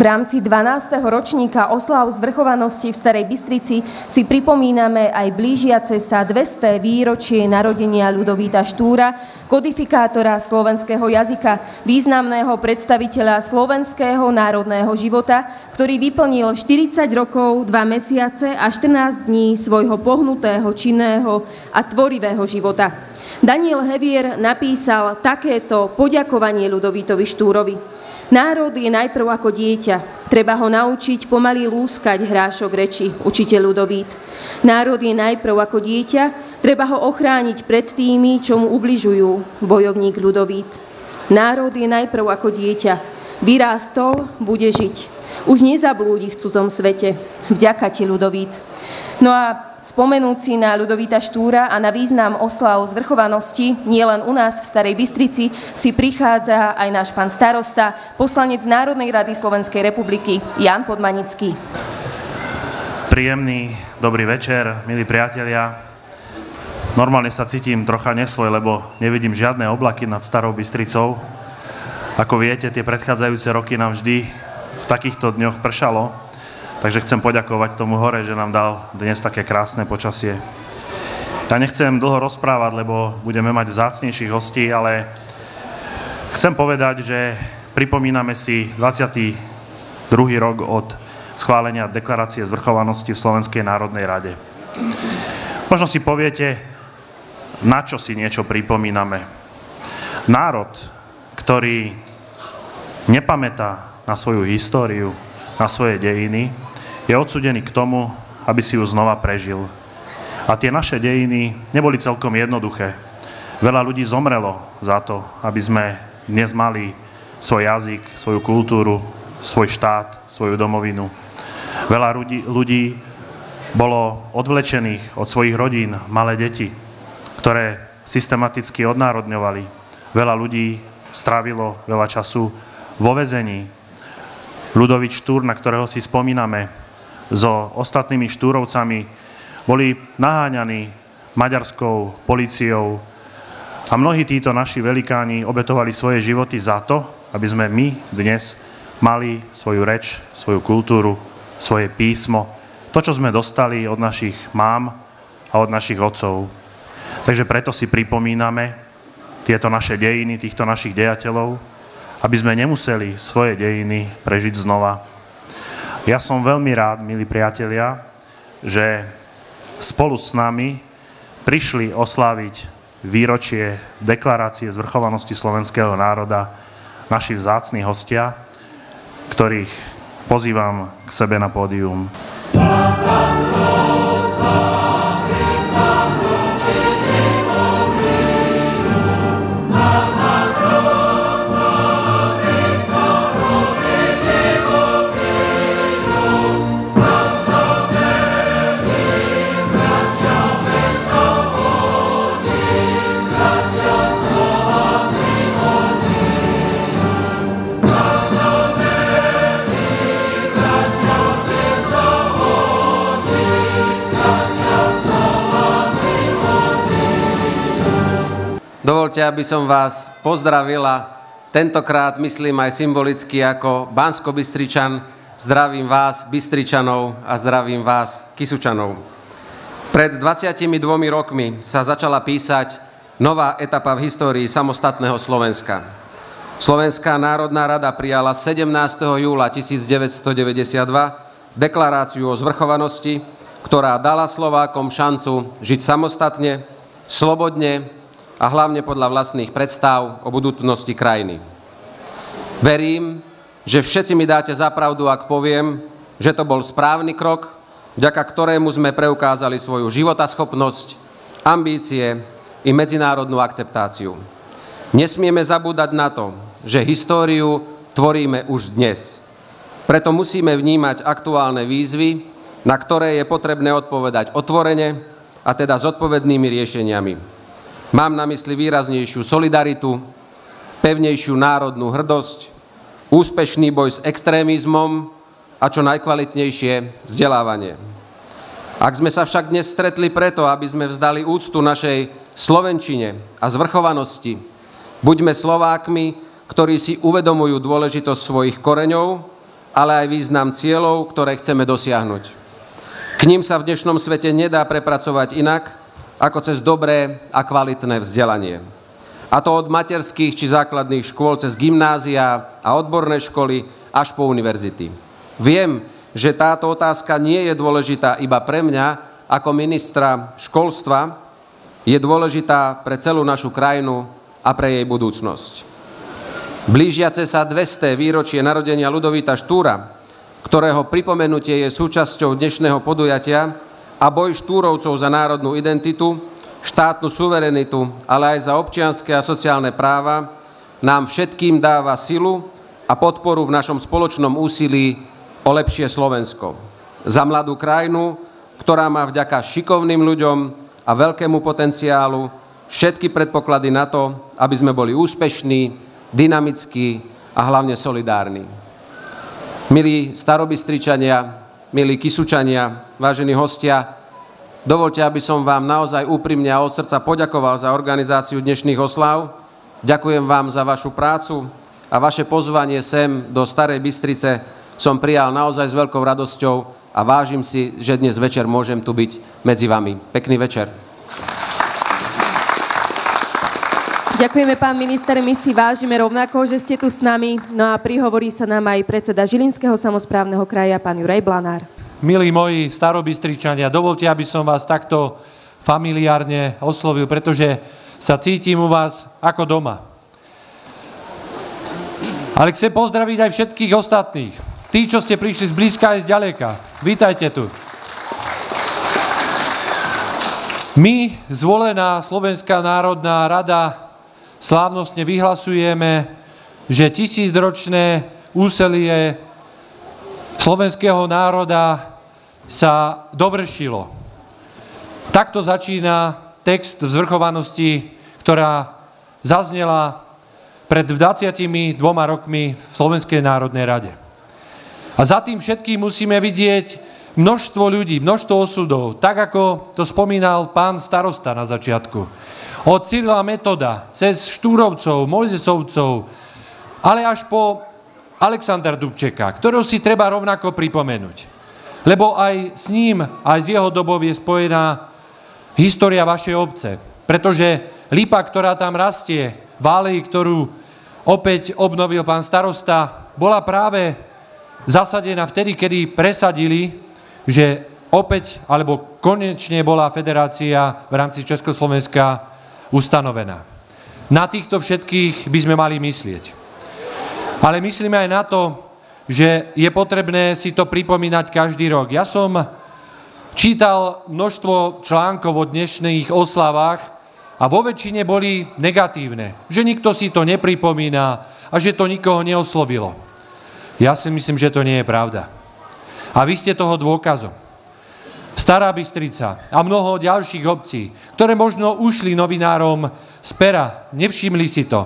V rámci 12. ročníka osláv zvrchovanosti v Starej Bystrici si pripomíname aj blížiace sa 200. výročie narodenia Ľudovíta Štúra, kodifikátora slovenského jazyka, významného predstaviteľa slovenského národného života, ktorý vyplnil 40 rokov, 2 mesiace a 14 dní svojho pohnutého, činného a tvorivého života. Daniel Hevier napísal takéto poďakovanie Ľudovítovi Štúrovi. Národ je najprv ako dieťa. Treba ho naučiť pomaly lúskať hrášok reči, učiteľ Ľudovít. Národ je najprv ako dieťa. Treba ho ochrániť pred tými, čo mu ubližujú, bojovník Ľudovít. Národ je najprv ako dieťa. Vyrástol, bude žiť. Už nezablúdi v cudzom svete. Vďaka ti, Ľudovít. No a spomenúci na Ľudovíta Štúra a na význam oslav zvrchovanosti nielen u nás v Starej Bystrici si prichádza aj náš pán starosta, poslanec Národnej rady Slovenskej republiky Ján Podmanický. Príjemný dobrý večer, milí priatelia. Normálne sa cítim trocha nesvoj, lebo nevidím žiadne oblaky nad Starou Bystricou. Ako viete, tie predchádzajúce roky nám vždy v takýchto dňoch pršalo. Takže chcem poďakovať tomu hore, že nám dal dnes také krásne počasie. Ja nechcem dlho rozprávať, lebo budeme mať vzácnejších hostí, ale chcem povedať, že pripomíname si 22. rok od schválenia deklarácie zvrchovanosti v Slovenskej národnej rade. Možno si poviete, na čo si niečo pripomíname. Národ, ktorý nepamätá na svoju históriu, na svoje dejiny, je odsúdený k tomu, aby si ju znova prežil. A tie naše dejiny neboli celkom jednoduché. Veľa ľudí zomrelo za to, aby sme dnes mali svoj jazyk, svoju kultúru, svoj štát, svoju domovinu. Veľa ľudí bolo odvlečených od svojich rodín, malé deti, ktoré systematicky odnárodňovali. Veľa ľudí strávilo veľa času vo väzení. Ľudovít Štúr, na ktorého si spomíname, so ostatnými štúrovcami boli naháňaní maďarskou políciou a mnohí títo naši velikáni obetovali svoje životy za to, aby sme my dnes mali svoju reč, svoju kultúru, svoje písmo, to, čo sme dostali od našich mám a od našich otcov. Takže preto si pripomíname tieto naše dejiny, týchto našich dejateľov, aby sme nemuseli svoje dejiny prežiť znova. Ja som veľmi rád, milí priatelia, že spolu s nami prišli osláviť výročie deklarácie zvrchovanosti slovenského národa naši vzácni hostia, ktorých pozývam k sebe na pódium. Dovoľte, aby som vás pozdravila, tentokrát myslím aj symbolicky ako Banskobystričan. Zdravím vás, Bystričanov, a zdravím vás, Kysučanov. Pred 22 rokmi sa začala písať nová etapa v histórii samostatného Slovenska. Slovenská národná rada prijala 17. júla 1992 deklaráciu o zvrchovanosti, ktorá dala Slovákom šancu žiť samostatne, slobodne a hlavne podľa vlastných predstav o budúcnosti krajiny. Verím, že všetci mi dáte za pravdu, ak poviem, že to bol správny krok, vďaka ktorému sme preukázali svoju životaschopnosť, ambície i medzinárodnú akceptáciu. Nesmieme zabúdať na to, že históriu tvoríme už dnes. Preto musíme vnímať aktuálne výzvy, na ktoré je potrebné odpovedať otvorene, a teda s odpovednými riešeniami. Mám na mysli výraznejšiu solidaritu, pevnejšiu národnú hrdosť, úspešný boj s extrémizmom a čo najkvalitnejšie vzdelávanie. Ak sme sa však dnes stretli preto, aby sme vzdali úctu našej slovenčine a zvrchovanosti, buďme Slovákmi, ktorí si uvedomujú dôležitosť svojich koreňov ale aj význam cieľov, ktoré chceme dosiahnuť. K ním sa v dnešnom svete nedá prepracovať inak, ako cez dobré a kvalitné vzdelanie. A to od materských či základných škôl cez gymnázia a odborné školy až po univerzity. Viem, že táto otázka nie je dôležitá iba pre mňa ako ministra školstva, je dôležitá pre celú našu krajinu a pre jej budúcnosť. Blížiace sa 200. výročie narodenia Ľudovíta Štúra, ktorého pripomenutie je súčasťou dnešného podujatia, a boj Štúrovcov za národnú identitu, štátnu suverenitu, ale aj za občianske a sociálne práva, nám všetkým dáva silu a podporu v našom spoločnom úsilí o lepšie Slovensko. Za mladú krajinu, ktorá má vďaka šikovným ľuďom a veľkému potenciálu všetky predpoklady na to, aby sme boli úspešní, dynamickí a hlavne solidárni. Milí Starobystričania, milí Kysučania, vážení hostia, dovoľte, aby som vám naozaj úprimne a od srdca poďakoval za organizáciu dnešných oslav. Ďakujem vám za vašu prácu a vaše pozvanie sem do Starej Bystrice som prijal naozaj s veľkou radosťou a vážim si, že dnes večer môžem tu byť medzi vami. Pekný večer. Ďakujeme, pán minister, my si vážime rovnako, že ste tu s nami. No a prihovorí sa nám aj predseda Žilinského samosprávneho kraja, pán Juraj Blanár. Milí moji Starobystričania, dovolte, aby som vás takto familiárne oslovil, pretože sa cítim u vás ako doma. Ale chcem pozdraviť aj všetkých ostatných. Tí, čo ste prišli z blízka aj z ďaleka. Vítajte tu. My, zvolená Slovenská národná rada, slávnostne vyhlasujeme, že 1000-ročné úsilie slovenského národa sa dovršilo. Takto začína text zvrchovanosti, ktorá zaznela pred 22 rokmi v Slovenskej národnej rade. A za tým všetkým musíme vidieť množstvo ľudí, množstvo osudov, tak ako to spomínal pán starosta na začiatku. Od Cyrila Metoda, cez Štúrovcov, Mojzesovcov, ale až po Alexandra Dubčeka, ktorého si treba rovnako pripomenúť. Lebo aj s ním, aj s jeho dobou je spojená história vašej obce. Pretože lipa, ktorá tam rastie, v aleji, ktorú opäť obnovil pán starosta, bola práve zasadená vtedy, kedy presadili, že opäť, alebo konečne bola federácia v rámci Československa ustanovená. Na týchto všetkých by sme mali myslieť. Ale myslíme aj na to, že je potrebné si to pripomínať každý rok. Ja som čítal množstvo článkov o dnešných oslavách a vo väčšine boli negatívne. Že nikto si to nepripomína a že to nikoho neoslovilo. Ja si myslím, že to nie je pravda. A vy ste toho dôkazom. Stará Bystrica a mnoho ďalších obcí, ktoré možno ušli novinárom z pera, nevšimli si to,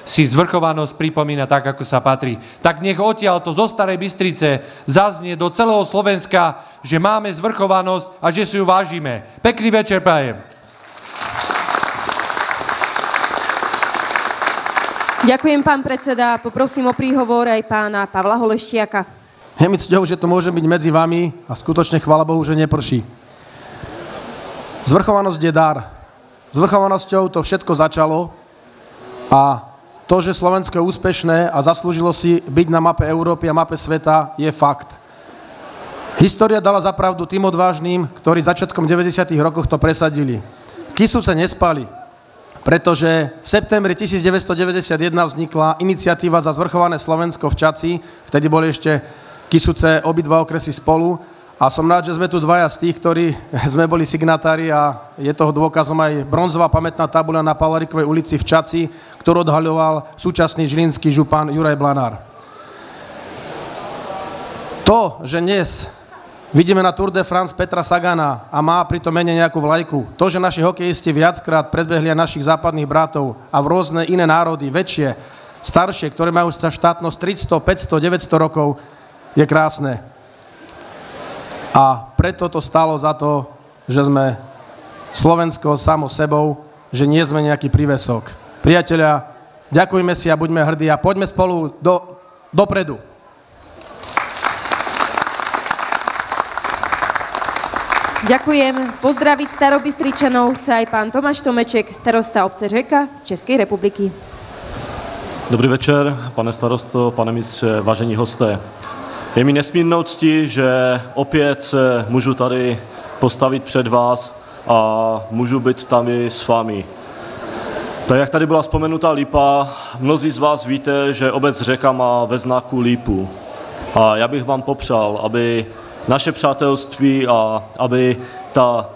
si zvrchovanosť pripomína tak, ako sa patrí. Tak nech odtiaľto zo Starej Bystrice zaznie do celého Slovenska, že máme zvrchovanosť a že si ju vážime. Pekný večer prajem. Ďakujem, pán predseda. Poprosím o príhovor aj pána Pavla Holeštiaka. Je mi cťou, že to môže byť medzi vami a skutočne chvála Bohu, že neprší. Zvrchovanosť je dar. Zvrchovanosťou to všetko začalo a to, že Slovensko je úspešné a zaslúžilo si byť na mape Európy a mape sveta, je fakt. História dala za pravdu tým odvážnym, ktorí začiatkom 90. rokov to presadili. Kysuce nespali, pretože v septembri 1991 vznikla iniciatíva za zvrchované Slovensko v Čaci, vtedy boli ešte Kysuce, obidva okresy spolu a som rád, že sme tu dvaja z tých, ktorí sme boli signatári a je toho dôkazom aj bronzová pamätná tabuľa na Palarikovej ulici v Čaci, ktorú odhaľoval súčasný žilinský župan Juraj Blanár. To, že dnes vidíme na Tour de France Petra Sagana a má pri tom mene nejakú vlajku, to, že naši hokejisti viackrát predbehli našich západných bratov a v rôzne iné národy, väčšie, staršie, ktoré majú štátnosť 300, 500, 900 rokov, je krásne. A preto to stalo za to, že sme Slovensko samo sebou, že nie sme nejaký prívesok. Priatelia, ďakujme si a buďme hrdí a poďme spolu dopredu. Ďakujem. Pozdraviť Starobystričanov chce aj pán Tomáš Tomeček, starosta obce Řeka z Českej republiky. Dobrý večer, pane starosto, pane ministře, vážení hosté. Je mi nesmírnou ctí, že opět se můžu tady postavit před vás a můžu být tady s vámi. Tak jak tady byla vzpomenuta lípa, mnozí z vás víte, že obec Řeka má ve znaku lípu. A já bych vám popřál, aby naše přátelství a aby ta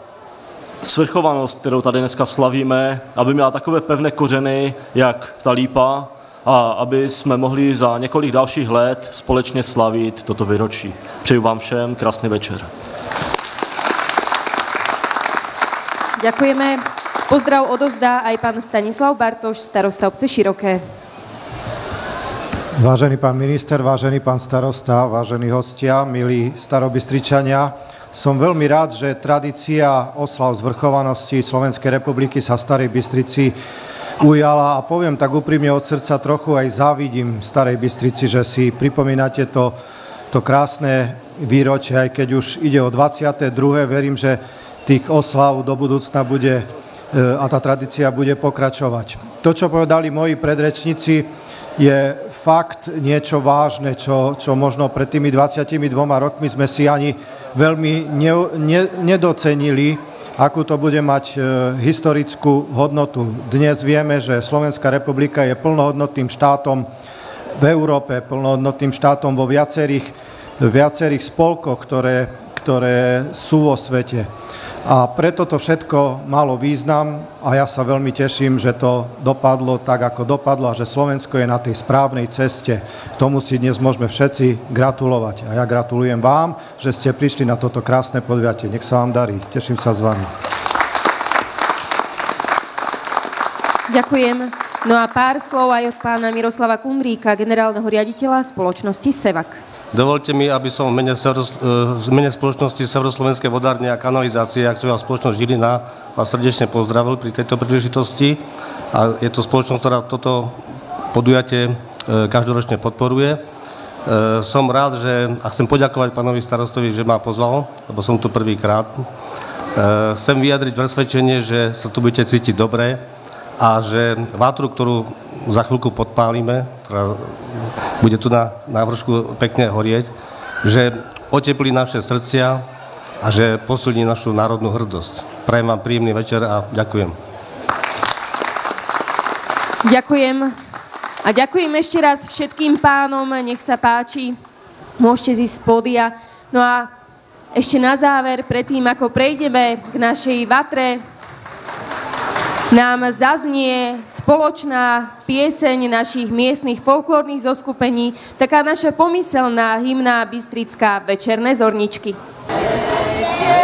svrchovanost, kterou tady dneska slavíme, aby měla takové pevné kořeny, jak ta lípa, a aby jsme mohli za několik dalších let společně slavit toto výročí. Přeju vám všem krásný večer. Ďakujeme. Pozdrav odovzdá aj pán Stanislav Bartoš, starosta obce Široké. Vážený pán minister, vážený pán starosta, vážení hostia, milí Starobystričania, som veľmi rád, že tradícia oslav zvrchovanosti Slovenskej republiky sa Starej Bystrici ujala a poviem tak úprimne od srdca, trochu aj závidím Starej Bystrici, že si pripomínate to krásne výročie, aj keď už ide o 22. Verím, že tých oslav do budúcna bude a tá tradícia bude pokračovať. To, čo povedali moji predrečníci, je fakt niečo vážne, čo možno pred tými 22 rokmi sme si ani veľmi nedocenili, akú to bude mať historickú hodnotu. Dnes vieme, že Slovenská republika je plnohodnotným štátom v Európe, plnohodnotným štátom vo viacerých spolkoch, ktoré sú vo svete. A preto to všetko malo význam a ja sa veľmi teším, že to dopadlo tak, ako dopadlo a že Slovensko je na tej správnej ceste. K tomu si dnes môžeme všetci gratulovať. A ja gratulujem vám, že ste prišli na toto krásne podujatie. Nech sa vám darí. Teším sa s vami. Ďakujem. No a pár slov aj od pána Miroslava Kundríka, generálneho riaditeľa spoločnosti SEVAK. Dovolte mi, aby som v mene spoločnosti Severoslovenskej vodárne a kanalizácie akciová spoločnosť Žilina vás srdečne pozdravil pri tejto príležitosti. A je to spoločnosť, ktorá toto podujatie každoročne podporuje. Som rád, a chcem poďakovať pánovi starostovi, že ma pozval, lebo som tu prvýkrát. Chcem vyjadriť presvedčenie, že sa tu budete cítiť dobre a že vátru, ktorú za chvíľku podpálime, ktorá bude tu na vršku pekne horieť, že oteplí naše srdcia a že posilní našu národnú hrdosť. Prajem vám príjemný večer a ďakujem. Ďakujem. A ďakujem ešte raz všetkým pánom, nech sa páči, môžete zísť z pódia. No a ešte na záver, predtým ako prejdeme k našej vatre, nám zaznie spoločná pieseň našich miestnych folklórnych zoskupení, taká naša pomyselná hymna Bystrická Večerné zorničky. Večerné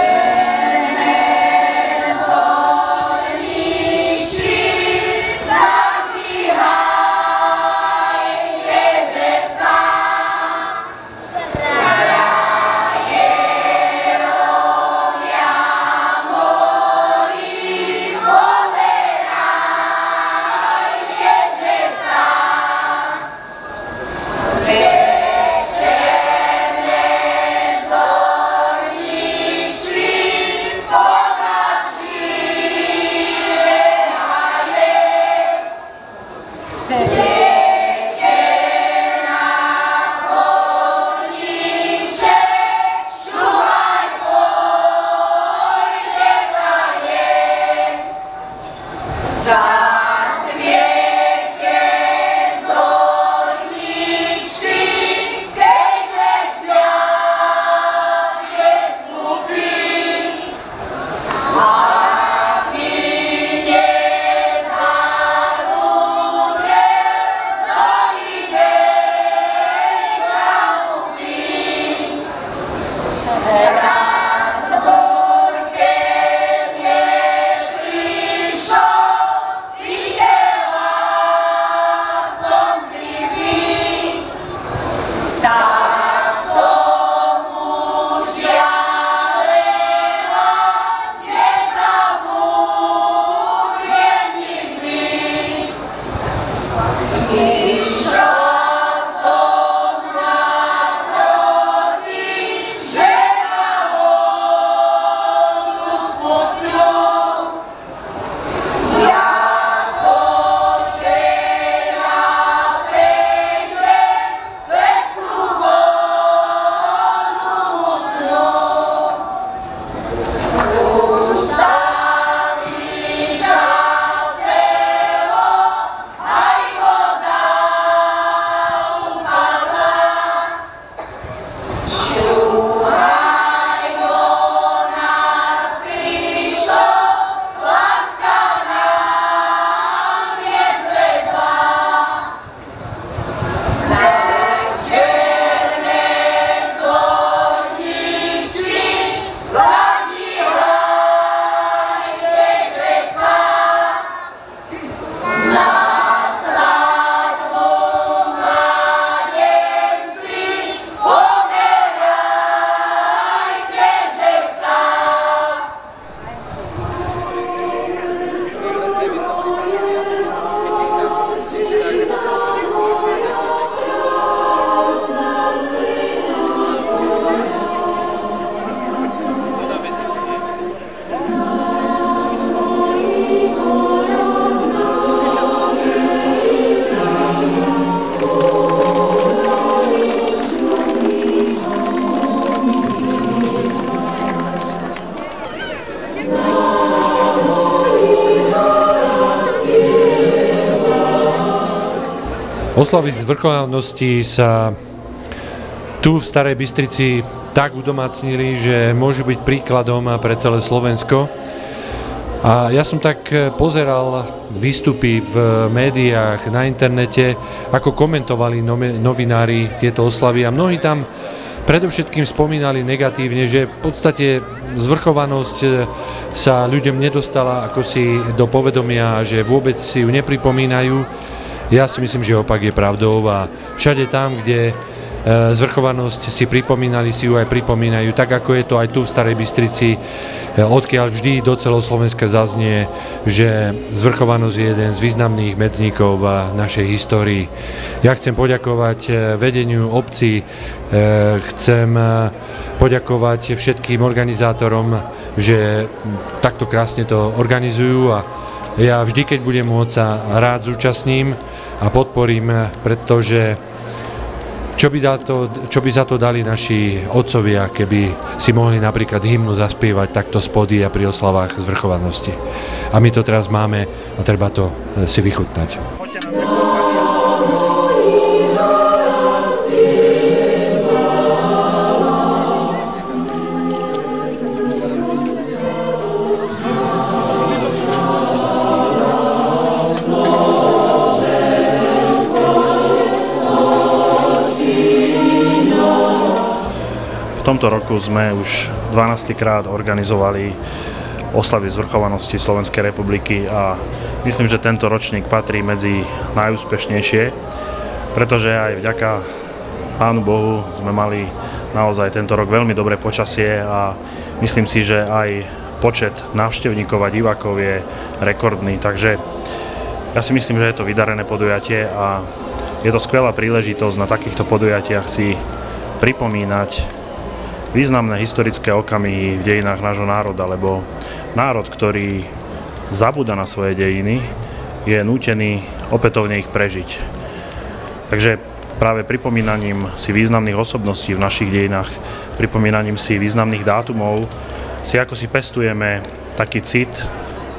Oslavy zvrchovanosti sa tu v Starej Bystrici tak udomácnili, že môžu byť príkladom pre celé Slovensko. A ja som tak pozeral výstupy v médiách, na internete, ako komentovali novinári tieto oslavy a mnohí tam predovšetkým spomínali negatívne, že v podstate zvrchovanosť sa ľuďom nedostala ako si do povedomia, že vôbec si ju nepripomínajú. Ja si myslím, že opak je pravdou a všade tam, kde zvrchovanosť si pripomínali, si ju aj pripomínajú, tak ako je to aj tu v Starej Bystrici, odkiaľ vždy do celého Slovenska zaznie, že zvrchovanosť je jeden z významných medzníkov v našej histórii. Ja chcem poďakovať vedeniu obcí, chcem poďakovať všetkým organizátorom, že takto krásne to organizujú a ja vždy, keď budem môcť, sa rád zúčastním a podporím, pretože čo by za to dali naši otcovia, keby si mohli napríklad hymnu zaspievať takto z pódia pri oslavách zvrchovanosti. A my to teraz máme a treba to si vychutnať. V tomto roku sme už 12. krát organizovali oslavy zvrchovanosti Slovenskej republiky a myslím, že tento ročník patrí medzi najúspešnejšie, pretože aj vďaka Pánu Bohu sme mali naozaj tento rok veľmi dobré počasie a myslím si, že aj počet návštevníkov a divákov je rekordný, takže ja si myslím, že je to vydarené podujatie a je to skvelá príležitosť na takýchto podujatiach si pripomínať významné historické okamihy v dejinách nášho národa, lebo národ, ktorý zabúda na svoje dejiny, je nútený opätovne ich prežiť. Takže práve pripomínaním si významných osobností v našich dejinách, pripomínaním si významných dátumov, si ako si pestujeme taký cit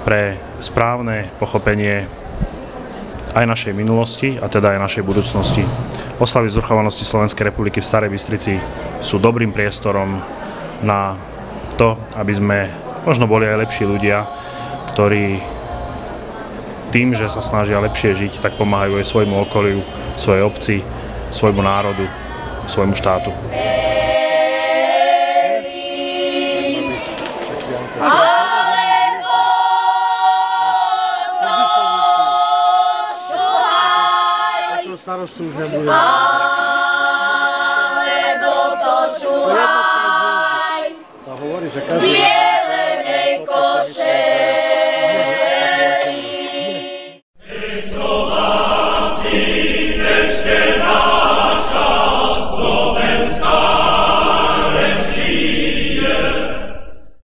pre správne pochopenie aj našej minulosti a teda aj našej budúcnosti. Oslavy zvrchovanosti Slovenskej republiky v Starej Bystrici sú dobrým priestorom na to, aby sme možno boli aj lepší ľudia, ktorí tým, že sa snažia lepšie žiť, tak pomáhajú aj svojmu okoliu, svojej obci, svojmu národu, svojmu štátu. Alebo to šuhaj,